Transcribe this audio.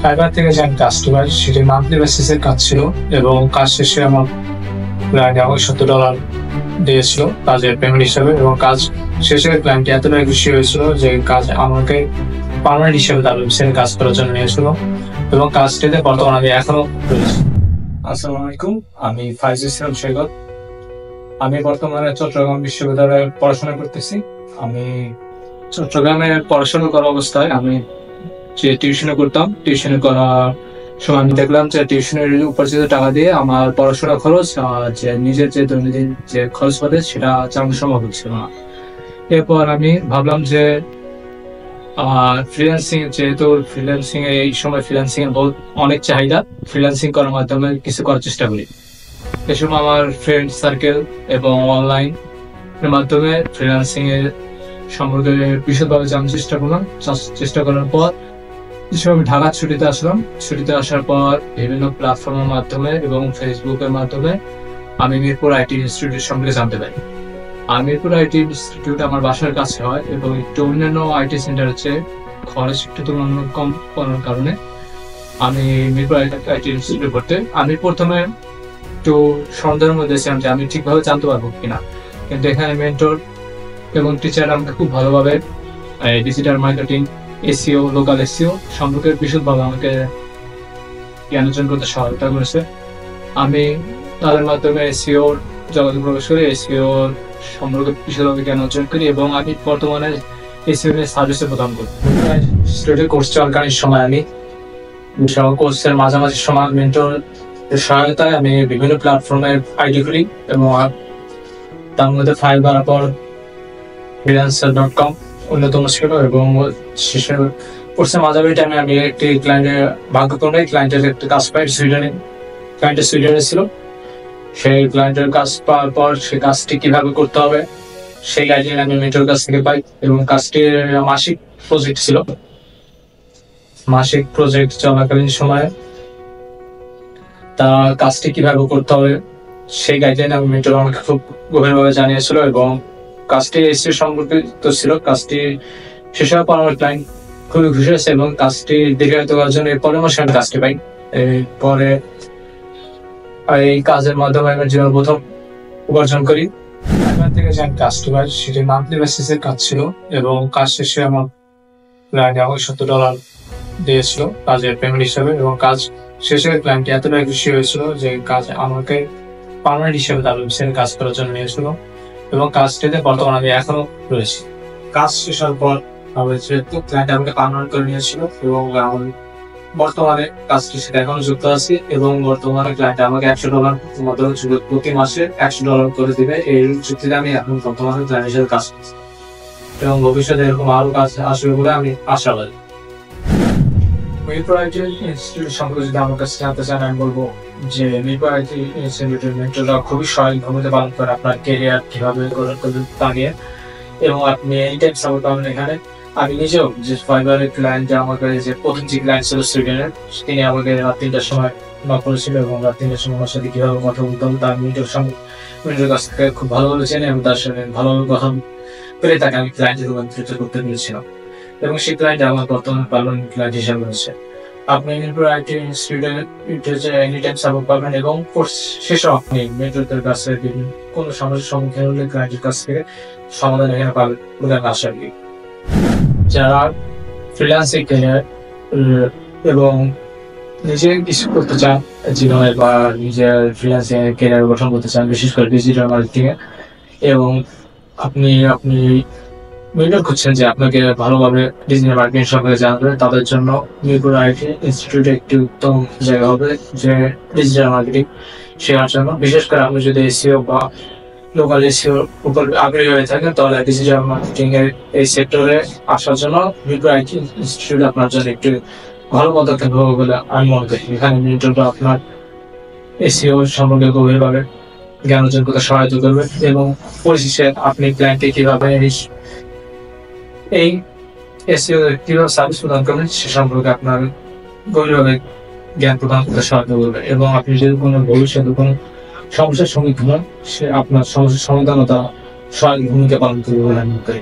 Fibre থেকে যে আমি কাস্টমার, সেটি মান্থলি বেসিসের কাজ ছিল এবং কাজ শেষে আমার ক্লায়েন্ট আমাকে $70 দিয়েছিল কাজের পেমেন্ট হিসাবে, এবং কাজ শেষে ক্লায়েন্ট এতটাই খুশি হয়েছিল যে কাজ আমাকে পার্মানেন্ট হিসেবে তার ওয়েবসাইটে কাজ করার জন্য নিয়েছিল এবং কাজটিতে বর্তমানে আমি এখনো রয়েছি। আসসালামু আলাইকুম, আমি ফাইজুল ইসলাম সৈকত। আমি বর্তমানে চট্টগ্রাম বিশ্ববিদ্যালয়ে পড়াশোনা করতেছি। আমি চট্টগ্রামে পড়াশোনা করা অবস্থায় আমি যে টিউশনে করতাম, টিউশনে করার সময় আমি দেখলাম যে টিউশনের উপার্জিত টাকা দিয়ে আমার পড়াশোনা খরচ যে নিজের যে দৈনন্দিন যে খরচ পাতে সেটা চালানো সম্ভব হচ্ছিল না। এরপর আমি ভাবলাম যে ফ্রিল্যান্সিং, যেহেতু ফ্রিল্যান্সিং এই সময় ফ্রিল্যান্সিং এর বহুত অনেক চাহিদা, ফ্রিল্যান্সিং করার মাধ্যমে কিছু করার চেষ্টা করি। এ সময় আমার ফ্রেন্ড সার্কেল এবং অনলাইন এর মাধ্যমে ফ্রিল্যান্সিং এর সম্পর্কে বিশদভাবে জানার চেষ্টা করলাম। চেষ্টা করার পর আমি ঢাকার ছুটিতে আসলাম। ছুটিতে আসার পর বিভিন্ন প্ল্যাটফর্মের মাধ্যমে এবং ফেসবুকের মাধ্যমে আমি মিরপুর আইটি ইনস্টিটিউট সম্পর্কে জানতে পারি। আর মিরপুর আইটি ইনস্টিটিউট আমার বাসার কাছে হয় এবং একটু অন্যান্য আইটি সেন্টার হচ্ছে খরচ একটু তুলনামূলক কম করার কারণে আমি মিরপুর আইটি ইনস্টিটিউটে ভর্তি। আমি প্রথমে একটু সন্দেহের মধ্যে ছিলাম যে আমি ঠিকভাবে জানতে পারবো কিনা, কিন্তু এখানে মেন্টর এবং টিচার আমাকে খুব ভালোভাবে digital marketing, SEO, local SEO সম্পর্কে বিশদভাবে আমাকে জ্ঞান অর্জন করতে সহায়তা করেছে। আমি তাদের মাধ্যমে এসইও জগতে প্রবেশ করি, এসইও সম্পর্কে বিশদভাবে জ্ঞান অর্জন করি এবং আমি বর্তমানে এসইও নিয়ে সার্ভিসে প্রদান করি। স্টুডেন্ট কোর্স চলাকালীন সময় আমি কোর্সের মাঝামাঝি সময় মেন্টর সহায়তায় আমি বিভিন্ন প্ল্যাটফর্মের আইডি খুলি এবং তার মধ্যে ফাইবার, freelancer.com অন্যতম ছিল। এবং শেষে কোর্সের মাঝামাঝি টাইমে আমি একটি ক্লায়েন্টের ভাগ্যক্রমে ক্লায়েন্টের একটি কাজ পাই। ক্লায়েন্টের সুইডেনে ছিল। সেই ক্লায়েন্টের কাজ পাওয়ার পর সেই কাজটি কিভাবে করতে হবে সেই গাইডলাইন আমি মেন্টর কাছ থেকে পাই এবং কাজটির মাসিক প্রজেক্ট ছিল। মাসিক প্রজেক্ট চলাকালীন সময়ে তার কাজটি কিভাবে করতে হবে সেই গাইডলাইন আমি মেন্টর আমাকে খুব গভীরভাবে জানিয়েছিল এবং কাজটি এসইও সম্পর্কিত ছিল। কাজটি শেষ হওয়ার পর আমার ক্লায়েন্ট খুবই খুশি হয়েছে এবং কাজটি দীর্ঘায়িত করার জন্য এর পরামর্শ আমি কাজটি পাই। এরপরে এই কাজের মাধ্যমে আমি জীবন প্রথম উপার্জন করি। ফাইবার থেকে যে আমি কাস্টমার, সেটি মান্থলি বেসিসের কাজ ছিল এবং কাজ শেষে আমার ক্লায়েন্ট আমাকে $70 দিয়েছিল কাজের পেমেন্ট হিসাবে, এবং কাজ শেষে ক্লায়েন্ট এতটাই খুশি হয়েছিল যে কাজ আমাকে পার্মানেন্ট হিসেবে তার ওয়েবসাইটে কাজ করার জন্য নিয়েছিল এবং কাজটিতে বর্তমানে আমি এখনো রয়েছি। কাজ শেষ হওয়ার পর ক্লায়েন্ট আমাকে পার্মানেন্ট করে নিয়েছিল এবং আমি বর্তমানে কাজটির সাথে এখনো যুক্ত আছি এবং বর্তমানে ক্লায়েন্ট আমাকে $100 মতো প্রতি মাসে $100 করে দিবে। এই চুক্তিতে আমি এখন বর্তমানে ক্লায়েন্টের সাথে কাজ করছি এবং ভবিষ্যতে এরকম আরো কাজ আসবে বলে আমি আশাবাদী। মিরপুর আইটি ইনস্টিটিউট সম্পর্কে যদি আমার কাছে জানতে চান, আমি বলবো যে মিরপুর আইটি ইনস্টিটিউটের মেন্টররা খুবই সহায়ক ভূমিকা পালন করে আপনার কেরিয়ার কিভাবে গড়ে তুলবেন তা নিয়ে, এবং আপনি এনি টাইম সাপোর্ট পাবেন এখানে। আমি নিজেও যে ফাইবারের ক্লায়েন্ট, আমাকে যে প্রথম যে ক্লায়েন্ট ছিল সুইডেনের, তিনি আমাকে রাত 3টার সময় নক করেছিল এবং রাত 3টার সময় আমার সাথে কিভাবে কথা বলতাম তার মেন্টর কাছ থেকে খুব ভালোভাবে চেনে এবং তার সাথে ভালোভাবে কথা পেরে তাকে আমি ক্লায়েন্টে রূপান্তরিত করতে পেরেছিলাম এবং সেই ক্লায়েন্ট আমার বর্তমানে পার্মানেন্ট ক্লায়েন্ট হিসাবে রয়েছে। আপনি মিরপুর আইটি ইনস্টিটিউটে এনি টাইম সাপোর্ট পাবেন এবং কোর্স শেষেও আপনি মেন্টরদের কাছে কোনো সমস্যার সম্মুখীন হলে ক্লায়েন্টের কাছ থেকে সমাধান এখানে পাবেন বলে আমি আশা করি। যারা ফ্রিল্যান্সিং ক্যারিয়ার এবং নিজে কিছু করতে চান জীবনে বা নিজের ফ্রিল্যান্সিং ক্যারিয়ার গঠন করতে চান, বিশেষ করে ডিজিটাল মার্কেটিং এ, এবং আপনি মেন্টর খুঁজছেন যে আপনাকে ভালোভাবে ডিজিটাল মার্কেটিং সম্পর্কে জানবে, তাদের জন্য মিরপুর আইটি ইনস্টিটিউট একটি উত্তম জায়গা হবে যে ডিজিটাল মার্কেটিং শেখার জন্য। বিশেষ করে আপনি যদি এসইও বা লোকাল এসইওর উপর আগ্রহী হয়ে থাকেন, তাহলে ডিজিটাল মার্কেটিং এর এই সেক্টরে আসার জন্য মিরপুর আইটি ইনস্টিটিউট আপনার জন্য একটু ভালো পদক্ষেপ হবে বলে আমি মনে করি। এখানে মেন্টররা আপনার এসইও সম্পর্কে গভীরভাবে জ্ঞান অর্জন করতে সহায়তা করবে এবং পরিশেষে আপনি ক্লায়েন্টকে কিভাবে এই এসইও কিভাবে সার্ভিস প্রদান করবেন সে সম্পর্কে আপনার গভীরভাবে জ্ঞান প্রদান করতে সহায়তা করবে এবং আপনি যদি কোনো ভবিষ্যতে কোনো সমস্যার সম্মুখীন হন, সে আপনার সমস্যার সমাধানতা সহায়ক ভূমিকা পালন করবে বলে আমি মনে করি।